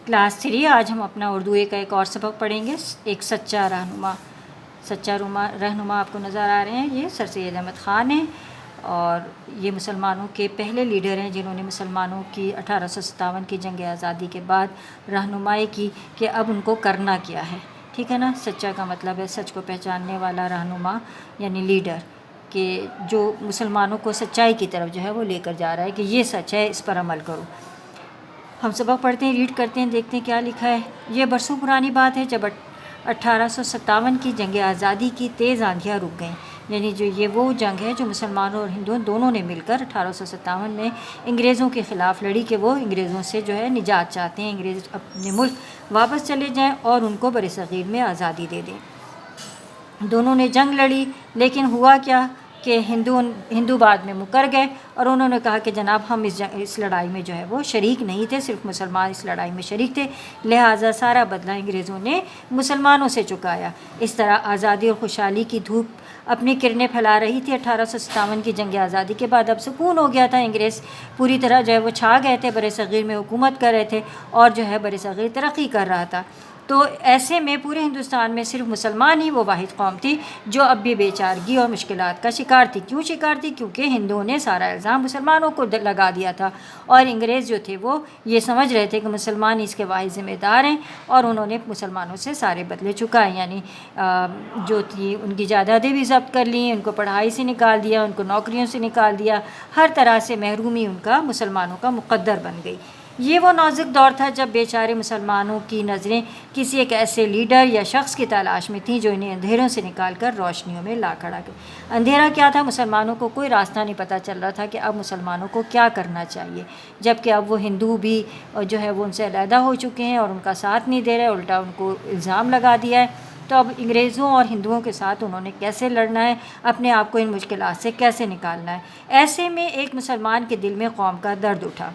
Class 3 آج ہم اپنا اردو کا ایک اور سبق پڑھیں گے، ایک سچا رہنما۔ سچا رہنما آپ کو نظر آ رہے ہیں، یہ سر سید احمد خان ہیں، اور یہ مسلمانوں کے پہلے لیڈر ہیں جنہوں نے مسلمانوں کی 1857 کی جنگ آزادی کے بعد رہنمائی کی کہ اب ان کو کرنا کیا ہے۔ ٹھیک ہے نا، سچا کا مطلب ہے سچ کو پہچاننے والا رہنما، یعنی لیڈر، کہ جو مسلمانوں کو سچائی کی طرف جو ہے وہ لے کر جا رہا ہے کہ یہ سچ ہے، اس پر عمل کرو۔ ہم سبق پڑھتے ہیں، ریڈ کرتے ہیں، دیکھتے ہیں کیا لکھا ہے۔ یہ برسوں پرانی بات ہے جب 1857 کی جنگ آزادی کی تیز آندھیاں رک گئیں، یعنی جو یہ وہ جنگ ہے جو مسلمانوں اور ہندوؤں دونوں نے مل کر 1857 میں انگریزوں کے خلاف لڑی کہ وہ انگریزوں سے جو ہے نجات چاہتے ہیں، انگریز اپنے ملک واپس چلے جائیں اور ان کو برصغیر میں آزادی دے دیں۔ دونوں نے جنگ لڑی، لیکن ہوا کیا کہ ہندو بعد میں مکر گئے اور انہوں نے کہا کہ جناب ہم اس لڑائی میں جو ہے وہ شریک نہیں تھے، صرف مسلمان اس لڑائی میں شریک تھے، لہٰذا سارا بدلہ انگریزوں نے مسلمانوں سے چکایا۔ اس طرح آزادی اور خوشحالی کی دھوپ اپنی کرنیں پھیلا رہی تھی۔ 1857 کی جنگ آزادی کے بعد اب سکون ہو گیا تھا، انگریز پوری طرح جو ہے وہ چھا گئے تھے، برصغیر میں حکومت کر رہے تھے اور جو ہے برصغیر ترقی کر رہا تھا۔ تو ایسے میں پورے ہندوستان میں صرف مسلمان ہی وہ واحد قوم تھی جو اب بھی بے چارگی اور مشکلات کا شکار تھی۔ کیوں شکار تھی؟ کیونکہ ہندوؤں نے سارا الزام مسلمانوں کو لگا دیا تھا، اور انگریز جو تھے وہ یہ سمجھ رہے تھے کہ مسلمان اس کے واحد ذمہ دار ہیں، اور انہوں نے مسلمانوں سے سارے بدلے چکائے، یعنی جو تھی ان کی جائیدادیں بھی ضبط کر لیں، ان کو پڑھائی سے نکال دیا، ان کو نوکریوں سے نکال دیا، ہر طرح سے محرومی ان کا مسلمانوں کا مقدر بن گئی۔ یہ وہ نازک دور تھا جب بیچارے مسلمانوں کی نظریں کسی ایک ایسے لیڈر یا شخص کی تلاش میں تھیں جو انہیں اندھیروں سے نکال کر روشنیوں میں لا کھڑا کرے۔ اندھیرا کیا تھا؟ مسلمانوں کو کوئی راستہ نہیں پتہ چل رہا تھا کہ اب مسلمانوں کو کیا کرنا چاہیے، جبکہ اب وہ ہندو بھی جو ہے وہ ان سے علیحدہ ہو چکے ہیں اور ان کا ساتھ نہیں دے رہے، الٹا ان کو الزام لگا دیا ہے۔ تو اب انگریزوں اور ہندوؤں کے ساتھ انہوں نے کیسے لڑنا ہے، اپنے آپ کو ان مشکلات سے کیسے نکالنا ہے۔ ایسے میں ایک مسلمان کے دل میں قوم کا درد اٹھا۔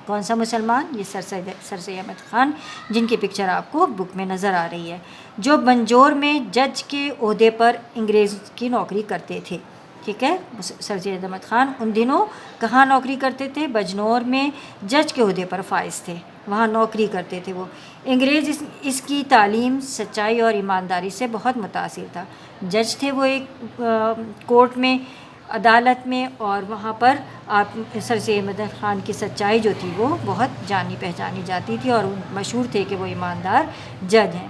کون سا مسلمان؟ یہ سر سید احمد خان، جن کی پکچر آپ کو بک میں نظر آ رہی ہے، جو بنجور میں جج کے عہدے پر انگریز کی نوکری کرتے تھے۔ ٹھیک ہے، سر سید احمد خان ان دنوں کہاں نوکری کرتے تھے؟ بجنور میں جج کے عہدے پر فائز تھے، وہاں نوکری کرتے تھے وہ۔ انگریز اس کی تعلیم، سچائی اور ایمانداری سے بہت متاثر تھا۔ جج تھے وہ ایک کورٹ میں، عدالت میں، اور وہاں پر آپ سر سید احمد خان کی سچائی جو تھی وہ بہت جانی پہچانی جاتی تھی، اور مشہور تھے کہ وہ ایماندار جج ہیں۔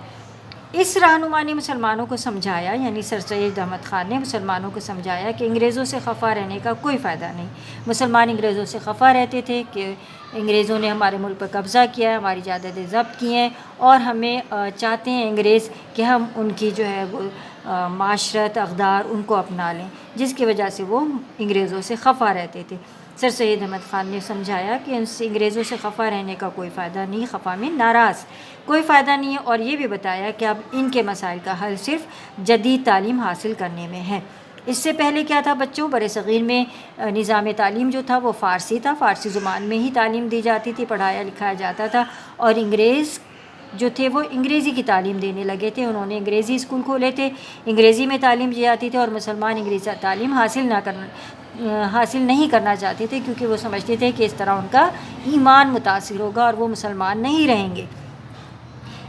اس رہنما نے مسلمانوں کو سمجھایا، یعنی سر سید احمد خان نے مسلمانوں کو سمجھایا کہ انگریزوں سے خفا رہنے کا کوئی فائدہ نہیں۔ مسلمان انگریزوں سے خفا رہتے تھے کہ انگریزوں نے ہمارے ملک پر قبضہ کیا ہے، ہماری جائیدادیں ضبط کی ہیں، اور ہمیں چاہتے ہیں انگریز کہ ہم ان کی جو ہے وہ معاشرت، اقدار ان کو اپنا لیں، جس کی وجہ سے وہ انگریزوں سے خفا رہتے تھے۔ سر سید احمد خان نے سمجھایا کہ ان سے انگریزوں سے خفا رہنے کا کوئی فائدہ نہیں، خفا میں ناراض کوئی فائدہ نہیں ہے، اور یہ بھی بتایا کہ اب ان کے مسائل کا حل صرف جدید تعلیم حاصل کرنے میں ہے۔ اس سے پہلے کیا تھا بچوں؟ برصغیر میں نظام تعلیم جو تھا وہ فارسی تھا، فارسی زبان میں ہی تعلیم دی جاتی تھی، پڑھایا لکھایا جاتا تھا، اور انگریز جو تھے وہ انگریزی کی تعلیم دینے لگے تھے۔ انہوں نے انگریزی اسکول کھولے تھے، انگریزی میں تعلیم دی جاتی تھی، اور مسلمان انگریزی تعلیم حاصل نہیں کرنا چاہتے تھے، کیونکہ وہ سمجھتے تھے کہ اس طرح ان کا ایمان متاثر ہوگا اور وہ مسلمان نہیں رہیں گے۔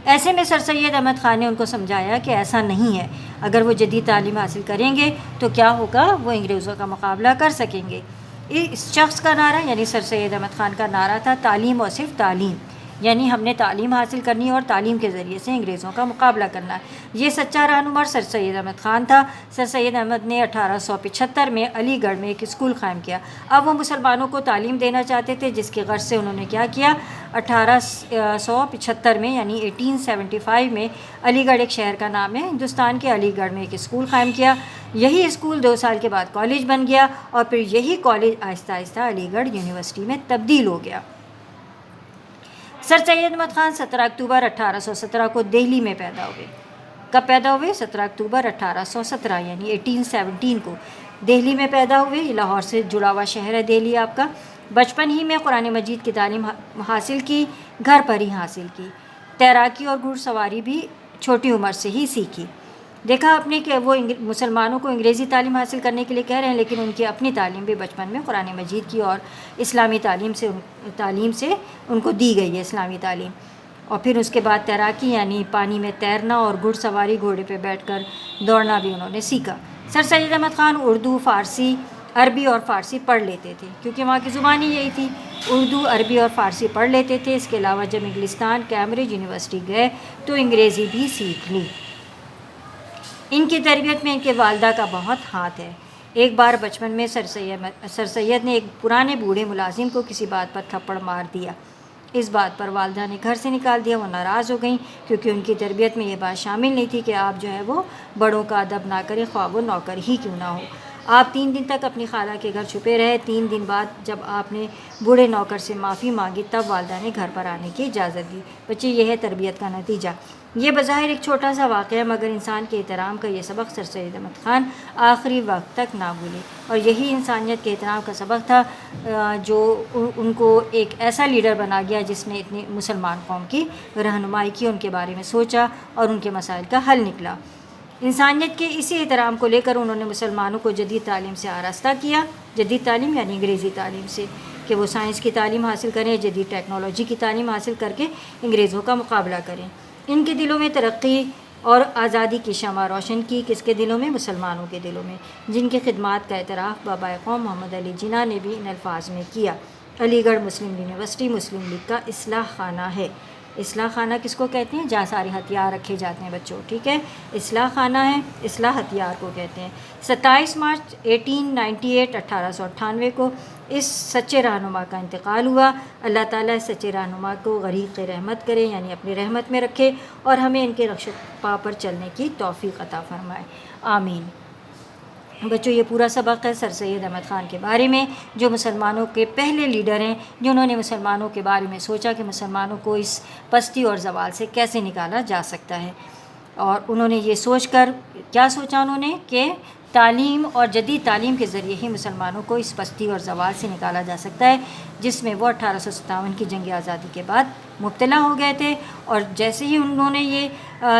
ایسے میں سر سید احمد خان نے ان کو سمجھایا کہ ایسا نہیں ہے، اگر وہ جدید تعلیم حاصل کریں گے تو کیا ہوگا؟ وہ انگریزوں کا مقابلہ کر سکیں گے۔ اس شخص کا نعرہ، یعنی سر سید احمد خان کا نعرہ تھا تعلیم اور صرف تعلیم، یعنی ہم نے تعلیم حاصل کرنی ہے اور تعلیم کے ذریعے سے انگریزوں کا مقابلہ کرنا ہے۔ یہ سچا رہنما سر سید احمد خان تھا۔ سر سید احمد نے 1875 میں علی گڑھ میں ایک اسکول قائم کیا۔ اب وہ مسلمانوں کو تعلیم دینا چاہتے تھے، جس کی غرض سے انہوں نے کیا کیا؟ 1875 میں، یعنی 1875 میں، علی گڑھ ایک شہر کا نام ہے ہندوستان کے، علی گڑھ میں ایک اسکول قائم کیا۔ یہی اسکول 2 سال کے بعد کالج بن گیا، اور پھر یہی کالج آہستہ آہستہ علی گڑھ یونیورسٹی میں تبدیل ہو گیا۔ سر سید احمد خان 17 اکتوبر 1817 کو دہلی میں پیدا ہوئے۔ کب پیدا ہوئے؟ 17 اکتوبر 1817، یعنی 1817 کو دہلی میں پیدا ہوئے۔ یہ لاہور سے جڑا ہوا شہر ہے دہلی آپ کا۔ بچپن ہی میں قرآن مجید کی تعلیم حاصل کی، گھر پر ہی حاصل کی۔ تیراکی اور گھڑ سواری بھی چھوٹی عمر سے ہی سیکھی۔ دیکھا آپ نے کہ وہ مسلمانوں کو انگریزی تعلیم حاصل کرنے کے لیے کہہ رہے ہیں، لیکن ان کی اپنی تعلیم بھی بچپن میں قرآن مجید کی اور اسلامی تعلیم سے ان کو دی گئی ہے، اسلامی تعلیم۔ اور پھر اس کے بعد تیراکی یعنی پانی میں تیرنا اور گھڑ سواری گھوڑے پہ بیٹھ کر دوڑنا بھی انہوں نے سیکھا۔ سر سید احمد خان اردو، فارسی، عربی اور فارسی پڑھ لیتے تھے کیونکہ وہاں کی زبان ہی یہی تھی، اردو، عربی اور فارسی پڑھ لیتے تھے۔ اس کے علاوہ جب انگلستان کیمبرج یونیورسٹی گئے تو انگریزی بھی سیکھ لی۔ ان کی تربیت میں ان کے والدہ کا بہت ہاتھ ہے۔ ایک بار بچپن میں سر سید نے ایک پرانے بوڑھے ملازم کو کسی بات پر تھپڑ مار دیا۔ اس بات پر والدہ نے گھر سے نکال دیا۔ وہ ناراض ہو گئیں کیونکہ ان کی تربیت میں یہ بات شامل نہیں تھی کہ آپ جو ہے وہ بڑوں کا ادب نہ کریں، خواہ وہ نوکر ہی کیوں نہ ہو۔ آپ 3 دن تک اپنی خالہ کے گھر چھپے رہے۔ 3 دن بعد جب آپ نے بوڑھے نوکر سے معافی مانگی تب والدہ نے گھر پر آنے کی اجازت دی۔ بچے، یہ ہے تربیت کا نتیجہ۔ یہ بظاہر ایک چھوٹا سا واقعہ ہے مگر انسان کے احترام کا یہ سبق سر سید احمد خان آخری وقت تک نہ بھولے، اور یہی انسانیت کے احترام کا سبق تھا جو ان کو ایک ایسا لیڈر بنا گیا جس نے اتنی مسلمان قوم کی رہنمائی کی، ان کے بارے میں سوچا اور ان کے مسائل کا حل نکلا۔ انسانیت کے اسی احترام کو لے کر انہوں نے مسلمانوں کو جدید تعلیم سے آراستہ کیا۔ جدید تعلیم یعنی انگریزی تعلیم سے، کہ وہ سائنس کی تعلیم حاصل کریں، جدید ٹیکنالوجی کی تعلیم حاصل کر کے انگریزوں کا مقابلہ کریں۔ ان کے دلوں میں ترقی اور آزادی کی شمع روشن کی۔ کس کے دلوں میں؟ مسلمانوں کے دلوں میں، جن کی خدمات کا اعتراف بابائے قوم محمد علی جناح نے بھی ان الفاظ میں کیا: علی گڑھ مسلم یونیورسٹی مسلم لیگ کا اصلاح خانہ ہے۔ اصلاح خانہ کس کو کہتے ہیں؟ جہاں سارے ہتھیار رکھے جاتے ہیں بچوں، ٹھیک ہے، اصلاح خانہ ہے، اصلاح ہتھیار کو کہتے ہیں۔ 27 مارچ 1898 کو اس سچے رہنما کا انتقال ہوا۔ اللہ تعالیٰ اس سچے رہنما کو غریق رحمت کرے، یعنی اپنی رحمت میں رکھے، اور ہمیں ان کے نقش پا پر چلنے کی توفیق عطا فرمائے، آمین۔ بچوں، یہ پورا سبق ہے سر سید احمد خان کے بارے میں، جو مسلمانوں کے پہلے لیڈر ہیں، جنہوں نے مسلمانوں کے بارے میں سوچا کہ مسلمانوں کو اس پستی اور زوال سے کیسے نکالا جا سکتا ہے۔ اور انہوں نے یہ سوچ کر کیا سوچا انہوں نے کہ تعلیم اور جدید تعلیم کے ذریعے ہی مسلمانوں کو اس پستی اور زوال سے نکالا جا سکتا ہے جس میں وہ 1857 کی جنگ آزادی کے بعد مبتلا ہو گئے تھے۔ اور جیسے ہی انہوں نے یہ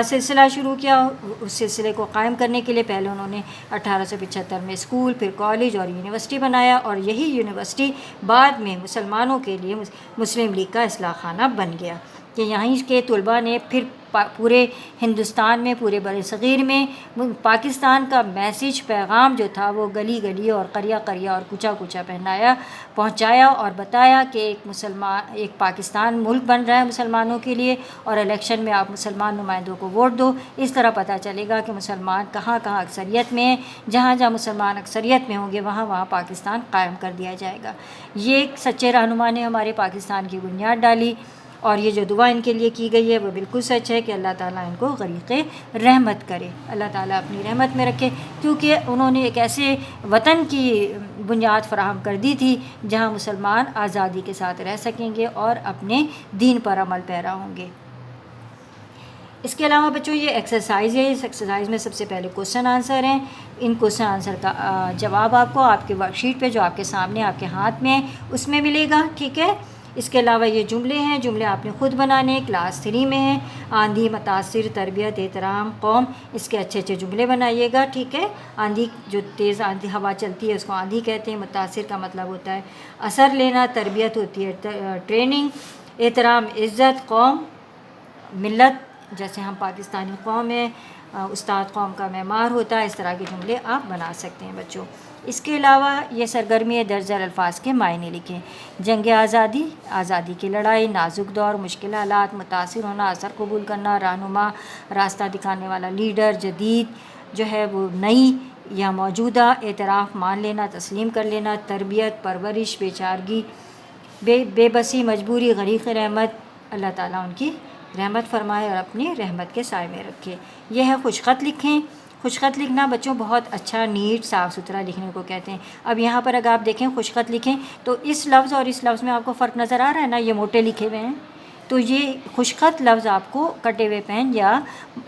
سلسلہ شروع کیا، اس سلسلے کو قائم کرنے کے لیے پہلے انہوں نے 1875 میں اسکول، پھر کالج اور یونیورسٹی بنایا، اور یہی یونیورسٹی بعد میں مسلمانوں کے لیے مسلم لیگ کا اصلاح خانہ بن گیا، کہ یہیں کے طلباء نے پھر پورے ہندوستان میں، پورے بر صغیر میں پاکستان کا میسیج، پیغام جو تھا وہ گلی گلی اور قریہ قریہ اور کوچہ کوچہ پہنچایا اور بتایا کہ ایک پاکستان ملک بن رہا ہے مسلمانوں کے لیے، اور الیکشن میں آپ مسلمان نمائندوں کو ووٹ دو۔ اس طرح پتہ چلے گا کہ مسلمان کہاں کہاں اکثریت میں ہیں، جہاں جہاں مسلمان اکثریت میں ہوں گے وہاں وہاں پاکستان قائم کر دیا جائے گا۔ یہ ایک سچے رہنما نے ہمارے پاکستان کی بنیاد ڈالی، اور یہ جو دعا ان کے لیے کی گئی ہے وہ بالکل سچ ہے کہ اللہ تعالیٰ ان کو غریق رحمت کرے، اللہ تعالیٰ اپنی رحمت میں رکھے، کیونکہ انہوں نے ایک ایسے وطن کی بنیاد فراہم کر دی تھی جہاں مسلمان آزادی کے ساتھ رہ سکیں گے اور اپنے دین پر عمل پیرا ہوں گے۔ اس کے علاوہ بچوں یہ ایکسرسائز ہے، اس ایکسرسائز میں سب سے پہلے کوسچن آنسر ہیں۔ ان کوسچن آنسر کا جواب آپ کو آپ کے ورک شیٹ پہ جو آپ کے سامنے آپ کے ہاتھ میں ہے اس میں ملے گا، ٹھیک ہے۔ اس کے علاوہ یہ جملے ہیں، جملے آپ نے خود بنانے، کلاس 3 میں ہیں۔ آندھی، متاثر، تربیت، احترام، قوم، اس کے اچھے اچھے جملے بنائیے گا، ٹھیک ہے۔ آندھی، جو تیز آندھی ہوا چلتی ہے اس کو آندھی کہتے ہیں۔ متاثر کا مطلب ہوتا ہے اثر لینا، تربیت ہوتی ہے ٹریننگ، احترام عزت، قوم ملت، جیسے ہم پاکستانی قوم ہیں، استاد قوم کا معمار ہوتا ہے، اس طرح کے جملے آپ بنا سکتے ہیں بچوں۔ اس کے علاوہ یہ سرگرمی درج ذیل الفاظ کے معنی لکھیں۔ جنگ آزادی، آزادی کی لڑائی، نازک دور، مشکل حالات، متاثر ہونا، اثر قبول کرنا، رہنما، راستہ دکھانے والا لیڈر، جدید جو ہے وہ نئی یا موجودہ، اعتراف مان لینا، تسلیم کر لینا، تربیت، پرورش، بیچارگی، بے بسی، مجبوری، غریق رحمت، اللہ تعالیٰ ان کی رحمت فرمائے اور اپنی رحمت کے سائے میں رکھے۔ یہ ہے خوش خط لکھیں۔ خوش خط لکھنا بچوں بہت اچھا، نیٹ، صاف ستھرا لکھنے کو کہتے ہیں۔ اب یہاں پر اگر آپ دیکھیں خوش خط لکھیں تو اس لفظ اور اس لفظ میں آپ کو فرق نظر آ رہا ہے نا، یہ موٹے لکھے ہوئے ہیں، تو یہ خوش خط لفظ آپ کو کٹے ہوئے پین یا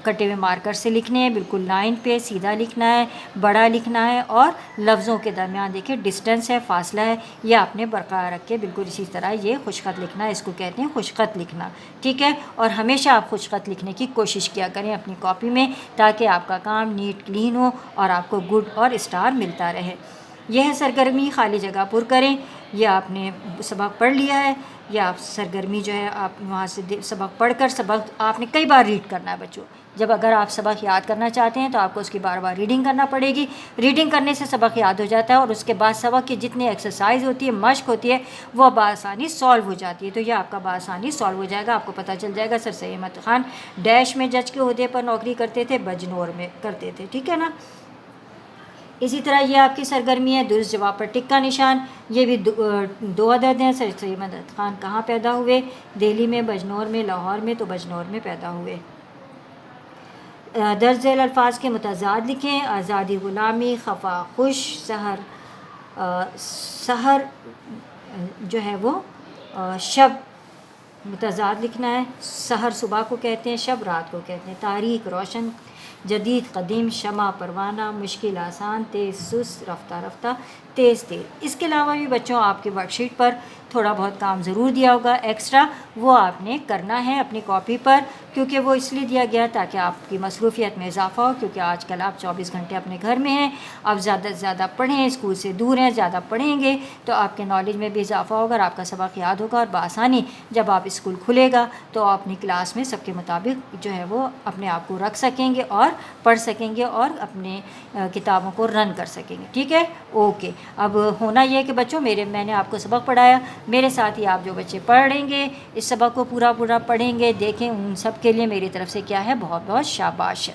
کٹے ہوئے مارکر سے لکھنے ہیں، بالکل لائن پہ سیدھا لکھنا ہے، بڑا لکھنا ہے، اور لفظوں کے درمیان دیکھیں ڈسٹنس ہے، فاصلہ ہے، یہ آپ نے برقرار رکھ کے بالکل اسی طرح یہ خوش خط لکھنا ہے، اس کو کہتے ہیں خوش خط لکھنا، ٹھیک ہے۔ اور ہمیشہ آپ خوش خط لکھنے کی کوشش کیا کریں اپنی کاپی میں، تاکہ آپ کا کام نیٹ کلین ہو اور آپ کو گڈ اور اسٹار ملتا رہے۔ یہ ہے سرگرمی، خالی جگہ پر کریں۔ یہ آپ نے سبق پڑھ لیا ہے، یا آپ سرگرمی جو ہے آپ وہاں سے سبق پڑھ کر سبق آپ نے کئی بار ریڈ کرنا ہے بچوں. جب اگر آپ سبق یاد کرنا چاہتے ہیں تو آپ کو اس کی بار بار ریڈنگ کرنا پڑے گی. ریڈنگ کرنے سے سبق یاد ہو جاتا ہے، اور اس کے بعد سبق کی جتنی ایکسرسائز ہوتی ہے، مشق ہوتی ہے، وہ بآسانی سالو ہو جاتی ہے. تو یہ آپ کا بآسانی سالو ہو جائے گا. آپ کو پتہ چل جائے گا سر سید احمد خان ڈیش میں جج کے عہدے پر نوکری کرتے تھے، بجنور میں کرتے تھے. ٹھیک ہے نا. اسی طرح یہ آپ کی سرگرمی ہے درست جواب پر ٹک کا نشان. یہ بھی دو عدد ہیں. سر سید احمد خان کہاں پیدا ہوئے؟ دہلی میں، بجنور میں، لاہور میں. تو بجنور میں پیدا ہوئے. درج ذیل الفاظ کے متضاد لکھیں. آزادی، غلامی، خفا، خوش، سحر جو ہے وہ شب متضاد لکھنا ہے. سحر صبح کو کہتے ہیں، شب رات کو کہتے ہیں. تاریک، روشن، جدید، قدیم، شمع، پروانہ، مشکل، آسان، تیز، سست، رفتہ رفتہ، تیز تیز. اس کے علاوہ بھی بچوں آپ کی ورک شیٹ پر تھوڑا بہت کام ضرور دیا ہوگا ایکسٹرا، وہ آپ نے کرنا ہے اپنی کاپی پر، کیونکہ وہ اس لیے دیا گیا تاکہ آپ کی مصروفیت میں اضافہ ہو. کیونکہ آج کل آپ 24 گھنٹے اپنے گھر میں ہیں، آپ زیادہ سے زیادہ پڑھیں، اسکول سے دور ہیں، زیادہ پڑھیں گے تو آپ کے نالج میں بھی اضافہ ہوگا اور آپ کا سبق یاد ہوگا. اور بآسانی جب آپ اسکول کھلے گا تو آپ اپنی کلاس میں سب کے مطابق جو ہے وہ اپنے آپ کو رکھ سکیں گے اور پڑھ سکیں گے اور اپنے کتابوں کو رن کر سکیں گے. ٹھیک ہے، اوکے. اب ہونا یہ ہے کہ بچوں میں نے آپ کو سبق پڑھایا، میرے ساتھ ہی آپ جو بچے پڑھیں گے اس سبق کو پورا پڑھیں گے، دیکھیں، ان سب کے لیے میری طرف سے کیا ہے، بہت بہت شاباش ہے.